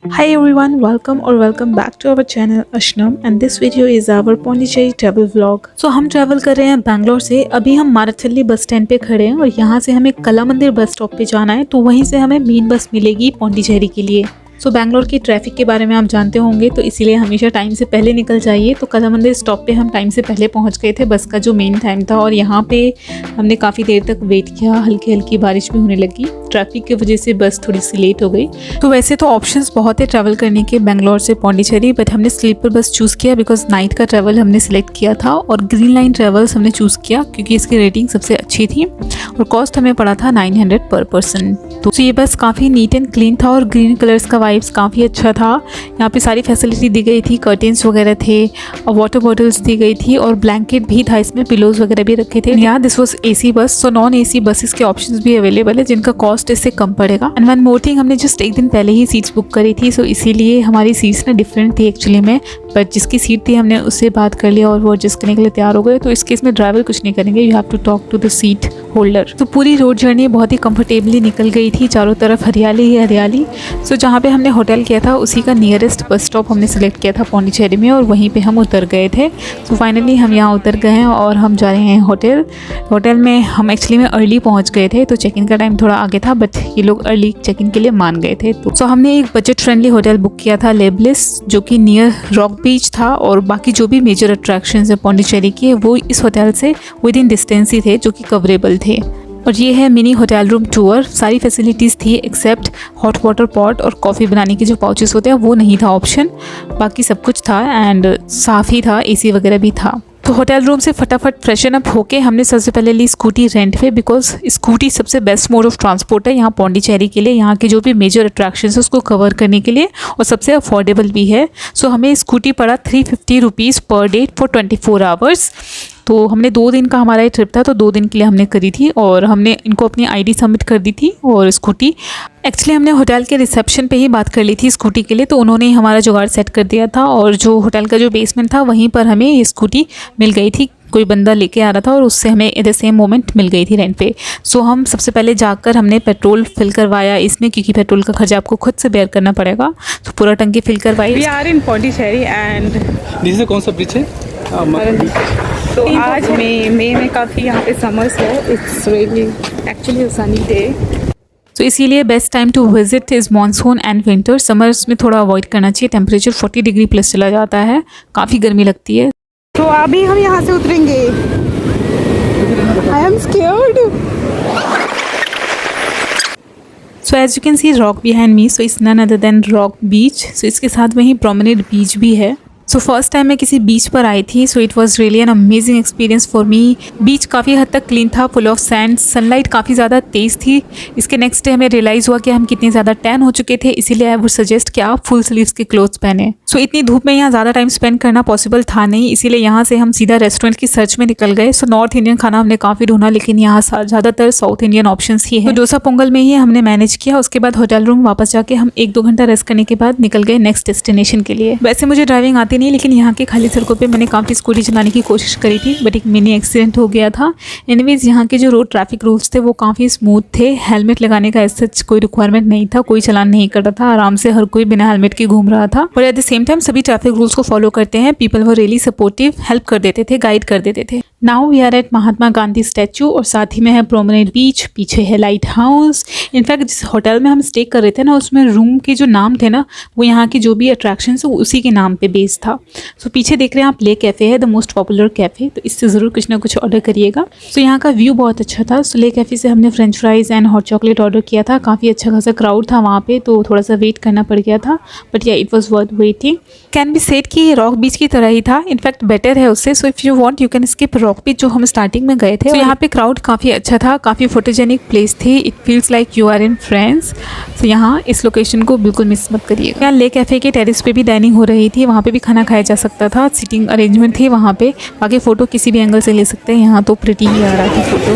Hi everyone, welcome back to our channel Ashnam and this video is our Pondicherry travel vlog. हम travel कर रहे हैं बैंगलोर से। अभी हम माराथली बस स्टैंड पे खड़े हैं और यहाँ से हमें कला मंदिर बस स्टॉप पे जाना है, तो वहीं से हमें मेन बस मिलेगी पौंडीचेरी के लिए। बैंगलोर की ट्रैफिक के बारे में आप जानते होंगे, तो इसीलिए हमेशा टाइम से पहले निकल जाइए। तो कला मंदिर स्टॉप पे हम टाइम से पहले पहुंच गए थे, बस का जो मेन टाइम था, और यहाँ पे हमने काफ़ी देर तक वेट किया। हल्की हल्की बारिश भी होने लगी, ट्रैफिक की वजह से बस थोड़ी सी लेट हो गई। तो वैसे तो ऑप्शंस बहुत है ट्रैवल करने के बैंगलोर से पौंडीचेरी, बट हमने स्लीपर बस चूज़ किया बिकॉज नाइट का ट्रैवल हमने सिलेक्ट किया था, और ग्रीन लाइन ट्रैवल्स हमने चूज़ किया क्योंकि इसकी रेटिंग सबसे अच्छी थी और कॉस्ट हमें पड़ा था 900 पर पर्सन। तो ये बस काफ़ी नीट एंड क्लीन था और ग्रीन कलर्स का वाइब्स काफ़ी अच्छा था। यहाँ पे सारी फैसिलिटी दी गई थी, कर्टेंस वगैरह थे और वाटर बॉटल्स दी गई थी और ब्लैंकेट भी था, इसमें पिलोज वगैरह भी रखे थे। यहाँ this was AC bus, so non AC buses के ऑप्शंस भी अवेलेबल है जिनका कॉस्ट इससे कम पड़ेगा। एंड वन मोर थिंग, हमने जस्ट एक दिन पहले ही सीट्स बुक करी थी, सो इसीलिए हमारी सीट्स ना डिफरेंट थी एक्चुअली में, बट जिसकी सीट थी हमने उससे बात कर लिया और वो एडजस्ट करने के लिए तैयार हो गए। तो इस केस में ड्राइवर कुछ नहीं करेंगे, you have to talk to the seat holder. तो पूरी रोड जर्नी बहुत ही कंफर्टेबली निकल गई थी, चारों तरफ हरियाली ही हरियाली। सो जहाँ पे हमने होटल किया था उसी का नियरेस्ट बस स्टॉप हमने सेलेक्ट किया था पौंडीचेरी में, और वहीं पे हम उतर गए थे। सो फाइनली हम यहाँ उतर गए हैं और हम जा रहे हैं होटल। होटल में हम एक्चुअली में अर्ली पहुँच गए थे, तो चेक इन का टाइम थोड़ा आगे था, बट ये लोग अर्ली चेक इन के लिए मान गए थे। तो हमने एक बजट फ्रेंडली होटल बुक किया था, लेबलिस, जो कि नियर रॉक बीच था, और बाकी जो भी मेजर अट्रैक्शंस है पौंडीचेरी की वो इस होटल से विद इन डिस्टेंस ही थे, जो कि कवरेबल थे। और ये है मिनी होटल रूम टूर। सारी फैसिलिटीज़ थी एक्सेप्ट हॉट वाटर पॉट और कॉफ़ी बनाने के जो पाउचेस होते हैं वो नहीं था ऑप्शन, बाकी सब कुछ था एंड साफ़ ही था, एसी वगैरह भी था। तो होटल रूम से फटाफट फ्रेशन अप होके हमने सबसे पहले ली स्कूटी रेंट पे, बिकॉज स्कूटी सबसे बेस्ट मोड ऑफ ट्रांसपोर्ट है यहाँ पौंडीचेरी के लिए, यहाँ के जो भी मेजर अट्रैक्शंस है उसको कवर करने के लिए, और सबसे अफोर्डेबल भी है। सो हमें स्कूटी पड़ा 350 rupees per day for 24 hours. तो हमने 2 दिन का हमारा ये ट्रिप था, तो 2 दिन के लिए हमने करी थी, और हमने इनको अपनी आईडी सबमिट कर दी थी। और स्कूटी एक्चुअली हमने होटल के रिसेप्शन पे ही बात कर ली थी स्कूटी के लिए, तो उन्होंने ही हमारा जुगाड़ सेट कर दिया था, और जो होटल का जो बेसमेंट था वहीं पर हमें ये स्कूटी मिल गई थी। कोई बंदा लेके आ रहा था और उससे हमें एट द सेम मोमेंट मिल गई थी रेंट पे। सो हम सबसे पहले जाकर हमने पेट्रोल फिल करवाया इसमें, क्योंकि पेट्रोल का खर्चा आपको खुद से बेयर करना पड़ेगा। तो पूरा टंकी फिल करवाई। We are in Pondicherry and this is कौन सा ब्रिज है? तो आज मई में काफ़ी यहाँ पे समर्स है, it's really actually sunny day. तो इसीलिए best time to visit is monsoon and winter. Summers में थोड़ा अवॉइड करना चाहिए, टेम्परेचर 40 डिग्री प्लस चला जाता है, काफ़ी गर्मी लगती है। तो अभी हम यहाँ से उतरेंगे। I am scared. So as you can see Rock behind me, so it's none other than Rock Beach. So इसके साथ वहीं प्रोमेनेड बीच भी है। सो फर्स्ट टाइम मैं किसी बीच पर आई थी, so it was really an amazing experience for me. Beach काफ़ी हद तक क्लीन था, फुल ऑफ सैंड, सनलाइट काफ़ी ज़्यादा तेज़ थी। इसके नेक्स्ट डे हमें रियलाइज़ हुआ कि हम कितने ज़्यादा टैन हो चुके थे, इसीलिए आई वुड सजेस्ट कि आप फुल स्लीव्स के क्लोथ्स पहने। सो इतनी धूप में यहाँ ज़्यादा टाइम स्पेंड करना पॉसिबल था नहीं, इसीलिए यहाँ से हम सीधा रेस्टोरेंट की सर्च में निकल गए। सो नॉर्थ इंडियन खाना हमने काफ़ी ढूंढा, लेकिन यहाँ ज़्यादातर साउथ इंडियन ऑप्शंस ही है। तो डोसा पोंगल में ही हमने मैनेज किया। उसके बाद होटल रूम वापस जाके हम 1-2 घंटा रेस्ट करने के बाद निकल गए नेक्स्ट डेस्टिनेशन के लिए। वैसे मुझे ड्राइविंग आती नहीं, लेकिन यहाँ के खाली सड़कों पे मैंने काफ़ी स्कूटी चलाने की कोशिश करी थी, बट एक मिनी एक्सीडेंट हो गया था। एनीवेज यहाँ के जो रोड ट्रैफिक रूल्स थे वो काफ़ी स्मूथ थे। हेलमेट लगाने का ऐसा कोई रिक्वायरमेंट नहीं था, कोई चलान नहीं कर रहा था, आराम से हर कोई बिना हेलमेट के घूम रहा था। और एट द सेम टाइम सभी ट्रैफिक रूल्स को फॉलो करते हैं। People were really supportive, help कर देते थे, गाइड कर देते थे। Now we are at Mahatma Gandhi statue, और साथ ही में है प्रोमेनेड बीच, पीछे है लाइट हाउस। इनफैक्ट जिस होटल में हम स्टे कर रहे थे ना, उसमें रूम के जो नाम थे ना, वो यहाँ की जो भी अट्रैक्शन है उसी के नाम पे बेस्ड था। सो पीछे देख रहे हैं आप, ले कैफ़े है, द मोस्ट पॉपुलर कैफ़े, तो इससे ज़रूर कुछ ना कुछ ऑर्डर करिएगा। सो यहाँ का व्यू बहुत अच्छा था। सो ले कैफ़े से हमने French fries and hot chocolate order किया था। काफ़ी अच्छा खासा क्राउड था वहाँ पे, तो थोड़ा सा वेट करना पड़ गया था, बट या it was worth waiting. Can be said कि ये रॉक बीच की तरह ही था, इनफैक्ट बेटर है उससे। So if you want you can skip Rock Beach जो हम स्टार्टिंग में गए थे। तो यहाँ पे क्राउड काफ़ी अच्छा था, काफ़ी फोटोजेनिक प्लेस थी, it feels like you are in friends. तो यहाँ इस लोकेशन को बिल्कुल मिस मत करिएगा। यहाँ ले कैफ़े के टेरिस पे भी डाइनिंग हो रही थी, वहाँ पे भी खाना खाया जा सकता था, सीटिंग अरेंजमेंट थी वहाँ पे। बाकी फ़ोटो किसी भी एंगल से ले सकते हैं, यहाँ तो प्रिटी ही आ रहा था photo.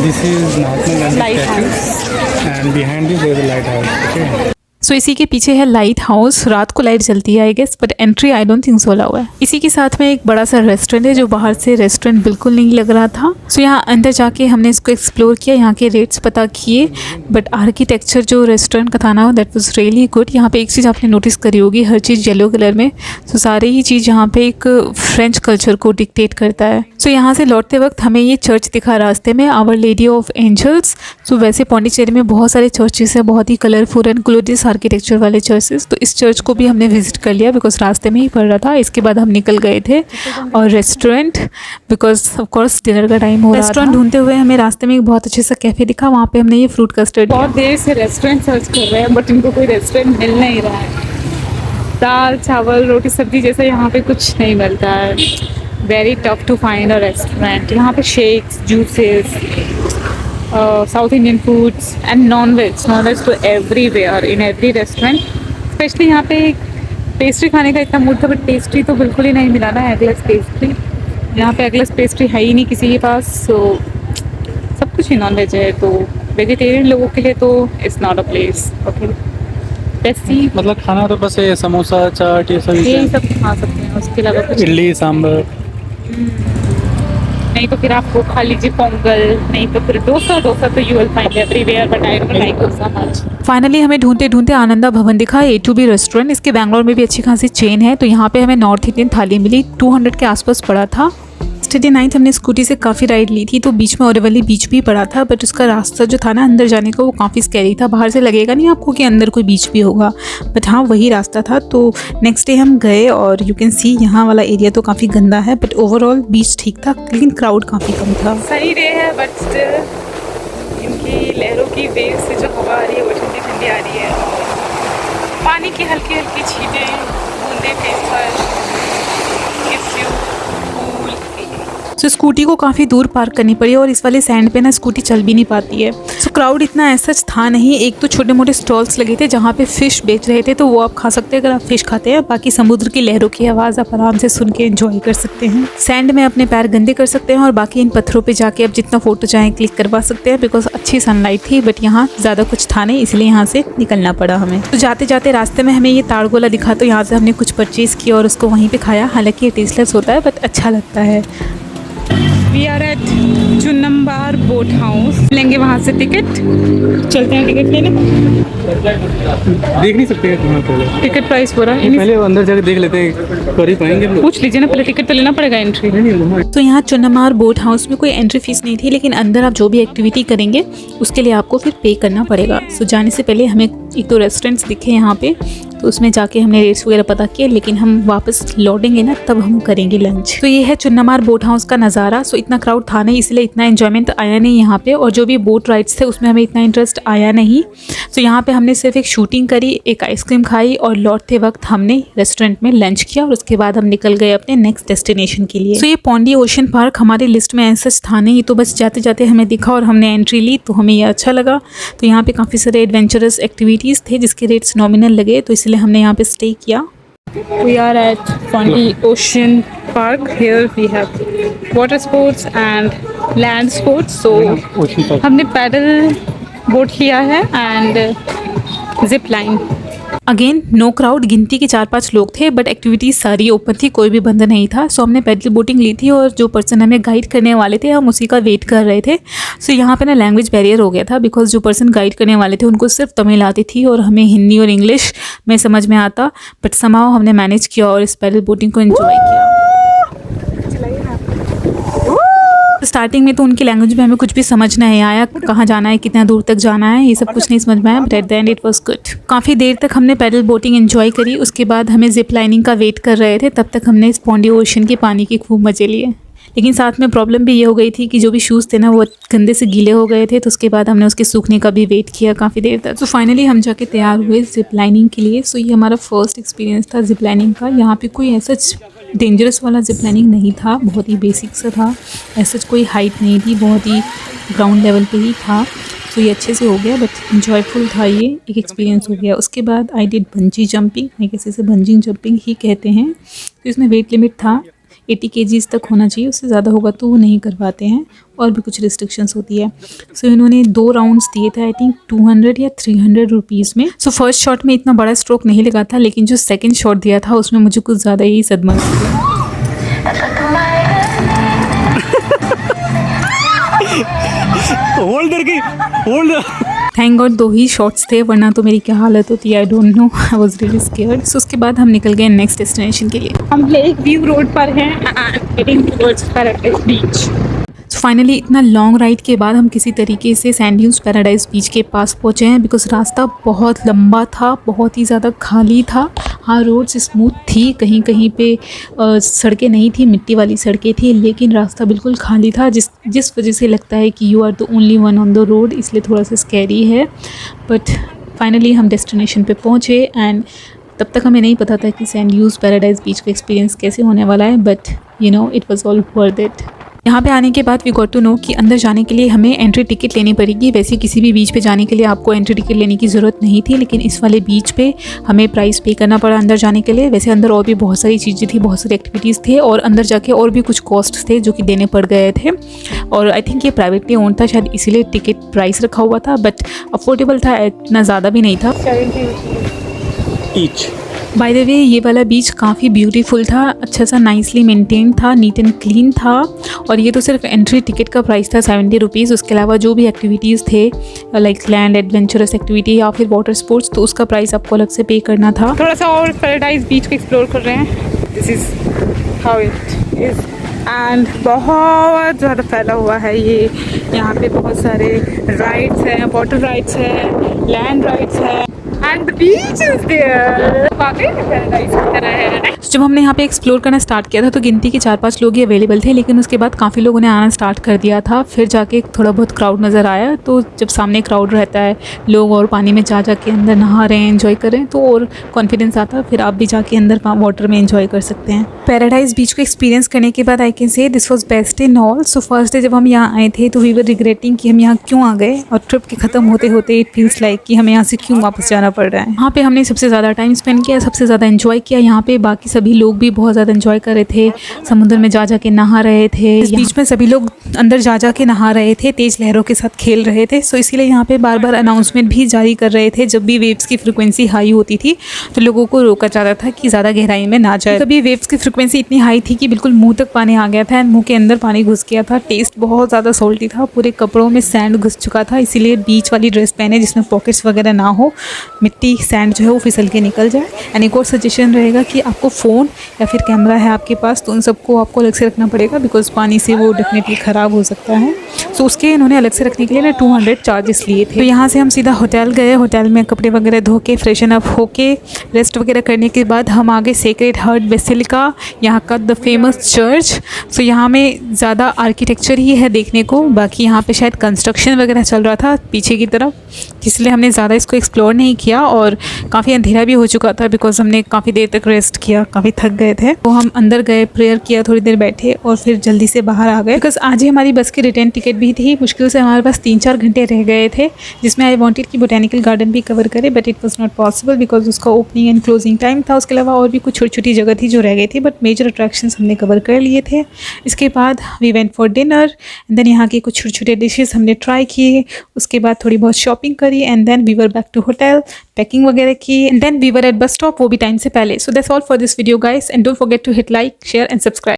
This is Mahatma Gandhi light statue and behind this there is a lighthouse. Okay, so इसी के पीछे है लाइट हाउस, रात को लाइट जलती है I guess, but entry I don't think so allow है। इसी के साथ में एक बड़ा सा रेस्टोरेंट है जो बाहर से रेस्टोरेंट बिल्कुल नहीं लग रहा था। सो यहाँ अंदर जाके हमने इसको एक्सप्लोर किया, यहाँ के रेट्स पता किए, बट आर्किटेक्चर जो रेस्टोरेंट का था ना दैट वाज रियली गुड। यहाँ पे एक चीज़ आपने नोटिस करी होगी, हर चीज़ येलो कलर में। सो सारी ही चीज़ यहाँ पे एक फ्रेंच कल्चर को डिक्टेट करता है। सो यहाँ से लौटते वक्त हमें ये चर्च दिखा रास्ते में, आवर लेडी ऑफ एंजल्स। सो वैसे पौंडीचेरी में बहुत सारे चर्चेस है, बहुत ही कलरफुल एंड ग्लोरियस आर्किटेक्चर वाले चर्चेस। तो इस चर्च को भी हमने विजिट कर लिया बिकॉज रास्ते में ही पड़ रहा था। इसके बाद हम निकल गए थे और restaurant, because of course dinner का टाइम हो रहा था। रेस्टोरेंट ढूंढते हुए हमें रास्ते में एक बहुत अच्छे सा कैफे दिखा, वहाँ पे हमने ये फ्रूट कस्टर्ड। बहुत देर से रेस्टोरेंट सर्च कर रहे हैं बट इनको कोई रेस्टोरेंट मिल नहीं रहा है। दाल चावल रोटी सब्जी जैसे यहाँ पे कुछ नहीं मिलता है। Very tough to find a restaurant. यहाँ पे shakes, juices, south Indian foods and non veg too everywhere in every restaurant. Specially यहाँ पे पेस्ट्री खाने का इतना मूड था बट पेस्ट्री तो बिल्कुल ही नहीं मिला ना, एगलेस पेस्ट्री। यहाँ पे एगलेस पेस्ट्री है ही नहीं किसी के पास। सो सब कुछ ही नॉन वेज है, तो वेजिटेरियन लोगों के लिए तो it's not a place. Okay, tasty मतलब खाना तो बस ये समोसा चाट ये यही सब खा सकते हैं, उसके अलावा कुछ इडली सांभर। नहीं तो फिर आपको खा लीजिए पोंगल, नहीं तो फिर डोसा तो you will find everywhere but I don't like dosa much. Finally हमें ढूंढते ढूंढते आनंदा भवन दिखा, A2B रेस्टोरेंट। इसके बैंगलोर में भी अच्छी खासी चेन है। तो यहाँ पे हमें नॉर्थ इंडियन थाली मिली, 200 के आसपास पड़ा था। स्टडी नाइट हमने स्कूटी से काफ़ी राइड ली थी, तो बीच में ओरेवली बीच भी पड़ा था, बट उसका रास्ता जो था ना अंदर जाने का वो काफ़ी स्कैरी था। बाहर से लगेगा नहीं आपको कि अंदर कोई बीच भी होगा, बट हाँ वही रास्ता था। तो नेक्स्ट डे हम गए और यू कैन सी यहाँ वाला एरिया तो काफ़ी गंदा है, बट ओवरऑल बीच ठीक था, लेकिन क्राउड काफ़ी कम था। सही डे है बट स्टिल इनकी लहरों की वेव से जो हवा आ रही है वो ठंडी ठंडी आ रही है। पानी की हल्की हल्की छींटें बूंदे फेस पर gives you cool feeling। So scooty को काफ़ी दूर पार्क करनी पड़ी और इस वाले सैंड पे ना स्कूटी चल भी नहीं पाती है। सो क्राउड इतना ऐसा था नहीं। एक तो छोटे मोटे स्टॉल्स लगे थे जहाँ पे फ़िश बेच रहे थे, तो वो आप खा सकते हैं अगर आप फ़िश खाते हैं। बाकी समुद्र की लहरों की आवाज़ आप आराम से सुन के एंजॉय कर सकते हैं। सैंड में अपने पैर गंदे कर सकते हैं और बाकी इन पत्थरों पर जाके आप जितना फ़ोटो चाहें क्लिक करवा सकते हैं, बिकॉज अच्छी सनलाइट थी। बट यहाँ ज़्यादा कुछ था नहीं, इसलिए यहाँ से निकलना पड़ा हमें। तो जाते जाते रास्ते में हमें ये ताड़गोला दिखा, तो यहाँ से हमने कुछ परचेज़ किया और उसको वहीं पर खाया। हालाँकि ये टेस्टलेस होता है बट अच्छा लगता है। We are at Chunnambar boat house. लेंगे वहाँ से टिकट, चलते हैं टिकट लेने। देख नहीं सकते हैं पहले टिकट प्राइस हो रहा है, पहले अंदर जाके देख लेते हैं, कर ही पाएंगे हम लोग। पूछ लीजिए ना, पहले टिकट तो लेना पड़ेगा एंट्री। तो यहाँ चुन्नमार बोट हाउस में कोई एंट्री फीस नहीं थी, लेकिन अंदर आप जो भी एक्टिविटी करेंगे उसके लिए आपको फिर पे करना पड़ेगा। सो जाने से पहले हमें एक दो रेस्टोरेंट्स दिखे यहाँ पे, तो उसमें जाके हमने रेट्स वगैरह पता किए, लेकिन हम वापस लौटेंगे ना तब हम करेंगे लंच। तो ये है चुन्नमार बोट हाउस का नज़ारा। सो इतना क्राउड था नहीं, इसलिए इतना एंजॉयमेंट आया नहीं यहाँ पे, और जो भी बोट राइड्स थे उसमें हमें इतना इंटरेस्ट आया नहीं। सो यहाँ पे हमने सिर्फ एक शूटिंग करी, एक आइसक्रीम खाई और लौटते वक्त हमने रेस्टोरेंट में लंच किया और उसके बाद हम निकल गए अपने नेक्स्ट डेस्टिनेशन के लिए। सो ये पौंडी ओशन पार्क हमारी लिस्ट में ऐसा था नहीं, तो बस जाते जाते हमें दिखा और हमने एंट्री ली, तो हमें ये अच्छा लगा। तो यहाँ पे काफ़ी सारे एडवेंचरस एक्टिविटीज़ थे जिसके रेट्स नॉमिनल लगे, तो इसलिए हमने यहाँ पे स्टे किया। We are at Pondy Ocean Park. Here we have water sports and land sports. So हमने पैडल बोट किया है and zip line. Again know crowd, गिनती के 4-5 लोग थे, बट एक्टिविटीज़ सारी ओपन थी, कोई भी बंद नहीं था। सो हमने पैडल बोटिंग ली थी और जो पर्सन हमें गाइड करने वाले थे हम उसी का वेट कर रहे थे। सो यहाँ पे ना लैंग्वेज बैरियर हो गया था, बिकॉज जो पर्सन गाइड करने वाले थे उनको सिर्फ तमिल आती थी और हमें हिंदी और इंग्लिश में समझ में आता, बट समाओ हमने मैनेज किया और इस पैडल बोटिंग को एंजॉय किया। स्टार्टिंग में तो उनकी लैंग्वेज में हमें कुछ भी समझ नहीं आया, कहाँ जाना है, कितना दूर तक जाना है, ये सब कुछ नहीं समझ में आया, but at the end it was good. काफ़ी देर तक हमने पैडल बोटिंग एंजॉय करी, उसके बाद हमें जिप लाइनिंग का वेट कर रहे थे, तब तक हमने इस पौंडी ओशन के पानी के खूब मजे लिए। लेकिन साथ में प्रॉब्लम भी ये हो गई थी कि जो भी शूज़ थे ना वो गंदे से गीले हो गए थे, तो उसके बाद हमने उसके सूखने का भी वेट किया काफ़ी देर तक। तो फाइनली हम जाके तैयार हुए जिप लाइनिंग के लिए। सो ये हमारा फर्स्ट एक्सपीरियंस था जिप लाइनिंग का। यहाँ पे कोई ऐसा डेंजरस वाला जिप लाइनिंग नहीं था, बहुत ही बेसिक सा था, ऐसा कोई हाइट नहीं थी, बहुत ही ग्राउंड लेवल पे ही था। सो ये अच्छे से हो गया, बट इन्जॉयफुल था, ये एक एक्सपीरियंस हो गया। उसके बाद आई डिड बंजी जंपिंग, मैं किसी से बंजी जंपिंग ही कहते हैं। तो इसमें वेट लिमिट था 80 kgs तक होना चाहिए, उससे ज़्यादा होगा तो वो नहीं करवाते हैं और भी कुछ रिस्ट्रिक्शंस होती है। सो इन्होंने 2 राउंड्स दिए थे, आई थिंक 200 या 300 रुपीज़ में। सो फर्स्ट शॉट में इतना बड़ा स्ट्रोक नहीं लगा था, लेकिन जो सेकंड शॉट दिया था उसमें मुझे कुछ ज़्यादा ही सदमा लगा। होल्ड करके होल्ड। थैंक गॉड 2 ही शॉट्स थे, वरना तो मेरी क्या हालत होती है, I don't know, I was really scared. So उसके बाद हम निकल गए नेक्स्ट डेस्टिनेशन के लिए। हम लेक व्यू रोड पर हैं हेडिंग टुवर्ड्स पैराडाइज बीच। फाइनली इतना लॉन्ग राइड के बाद हम किसी तरीके से सैंड ड्यून्स पैराडाइज बीच के पास पहुँचे हैं, बिकॉज रास्ता बहुत लंबा था, बहुत ही ज़्यादा खाली था। हाँ, रोड्स स्मूथ थी, कहीं कहीं पे सड़कें नहीं थी, मिट्टी वाली सड़कें थी, लेकिन रास्ता बिल्कुल खाली था, जिस वजह से लगता है कि you are the only one on the road, इसलिए थोड़ा सा स्कैरी है। बट फाइनली हम डेस्टिनेशन पे पहुँचे एंड तब तक हमें नहीं पता था कि सैंड ड्यून्स पैराडाइज बीच का एक्सपीरियंस कैसे होने वाला है, but you know it was all worth it. यहाँ पे आने के बाद वी गॉट टू नो कि अंदर जाने के लिए हमें एंट्री टिकट लेनी पड़ेगी। वैसे किसी भी बीच पे जाने के लिए आपको एंट्री टिकट लेने की ज़रूरत नहीं थी, लेकिन इस वाले बीच पे हमें प्राइस पे करना पड़ा अंदर जाने के लिए। वैसे अंदर और भी बहुत सारी चीज़ें थी, बहुत सारी एक्टिविटीज़ थे और अंदर जाके और भी कुछ कॉस्ट थे जो कि देने पड़ गए थे। और आई थिंक ये प्राइवेटली ओन था, शायद इसीलिए टिकट प्राइस रखा हुआ था, बट अफोर्डेबल था, इतना ज़्यादा भी नहीं था। ईच बाय द वे ये वाला बीच काफ़ी ब्यूटीफुल था, अच्छा सा नाइसली मेंटेन था, नीट एंड क्लीन था। और ये तो सिर्फ एंट्री टिकट का प्राइस था 70 रुपीज़। उसके अलावा जो भी एक्टिविटीज़ थे लाइक लैंड एडवेंचरस एक्टिविटी या फिर वाटर स्पोर्ट्स, तो उसका प्राइस आपको अलग से पे करना था। थोड़ा सा और पैराडाइज बीच को एक्सप्लोर कर रहे हैं। This is how it is and बहुत ज़्यादा फैला हुआ है ये। यहाँ पे बहुत सारे राइड्स हैं, वाटर राइड्स हैं, लैंड राइड्स हैं and the beach is there. वाकई में पैराडाइज की तरह है। जब हमने यहाँ पे एक्सप्लोर करना स्टार्ट किया था तो गिनती के 4-5 लोग ही अवेलेबल थे, लेकिन उसके बाद काफ़ी लोगों ने आना स्टार्ट कर दिया था। फिर जाके थोड़ा बहुत क्राउड नज़र आया, तो जब सामने क्राउड रहता है, लोग और पानी में जा के अंदर नहा रहे हैं, एंजॉय कर रहे हैं, तो और कॉन्फिडेंस आता है, फिर आप भी जाके अंदर वाटर में एंजॉय कर सकते हैं। पैराडाइज बीच को एक्सपीरियंस करने के बाद I can say this was best in all. So first day जब हम यहाँ आए थे तो वी वर रिग्रेटिंग कि हम यहाँ क्यों आ गए, और ट्रिप के ख़त्म होते होते इट फील्स लाइक कि हमें यहाँ से क्यों वापस जाना पड़ रहा है। यहाँ पे हमने सबसे ज़्यादा टाइम स्पेंड किया, सबसे ज़्यादा एंजॉय किया। यहाँ पे बाकी सभी लोग भी बहुत ज़्यादा एंजॉय कर रहे थे, समुद्र में जा के नहा रहे थे। इस बीच में सभी लोग अंदर जा के नहा रहे थे, तेज़ लहरों के साथ खेल रहे थे। सो इसीलिए यहाँ पे बार बार अनाउंसमेंट भी जारी कर रहे थे। जब भी वेव्स की फ्रिक्वेंसी हाई होती थी तो लोगों को रोका जाता था कि ज़्यादा गहराई में ना जाए। कभी वेव्स की फ्रिक्वेंसी इतनी हाई थी कि बिल्कुल मुँह तक पानी आ गया था एंड मुँह के अंदर पानी घुस गया था। टेस्ट बहुत ज़्यादा सॉल्टी था, पूरे कपड़ों में सैंड घुस चुका था। इसीलिए बीच वाली ड्रेस पहने जिसमें पॉकेट्स वगैरह ना हो, मिट्टी सैंड जो है वो फिसल के निकल जाए। एंड एक और सजेशन रहेगा कि आपको फ़ोन या फिर कैमरा है आपके पास तो उन सबको आपको अलग से रखना पड़ेगा, बिकॉज पानी से वो डेफिनेटली ख़राब हो सकता है। सो उसके इन्होंने अलग से रखने के लिए ना 200 चार्जेस लिए थे। तो यहाँ से हम सीधा होटल गए, होटल में कपड़े वगैरह धो के फ्रेशन अप होके रेस्ट वगैरह करने के बाद हम आगे सेक्रेड हार्ट बेसिलिका, यहाँ का द फेमस चर्च। सो यहाँ में ज़्यादा आर्किटेक्चर ही है देखने को, बाकी यहाँ पे शायद कंस्ट्रक्शन वगैरह चल रहा था पीछे की तरफ, इसलिए हमने ज़्यादा इसको एक्सप्लोर नहीं किया। और काफ़ी अंधेरा भी हो चुका था बिकॉज हमने काफ़ी देर तक रेस्ट किया, काफ़ी थक गए थे। तो हम अंदर गए, प्रेयर किया, थोड़ी देर बैठे और फिर जल्दी से बाहर आ गए, बिकॉज आज ही हमारी बस की रिटर्न टिकट भी थी। मुश्किल से हमारे पास 3-4 घंटे रह गए थे, जिसमें आई वांटेड कि बोटेनिकल गार्डन भी कवर करे, but it was not possible because उसका ओपनिंग एंड क्लोजिंग टाइम था। उसके अलावा और भी कुछ छोटी छोटी जगह थी जो रह गई थी, बट मेजर अट्रैक्शंस हमने कवर कर लिए थे। इसके बाद we went for dinner and then यहाँ के कुछ छोटे छोटे डिशेज़ हमने ट्राई किए। उसके बाद थोड़ी बहुत शॉपिंग करी and then we were back to hotel, packing वगैरह की and then we were at bus stop, वो भी टाइम से पहले। So that's all for this video guys, and don't forget to hit like, share and subscribe.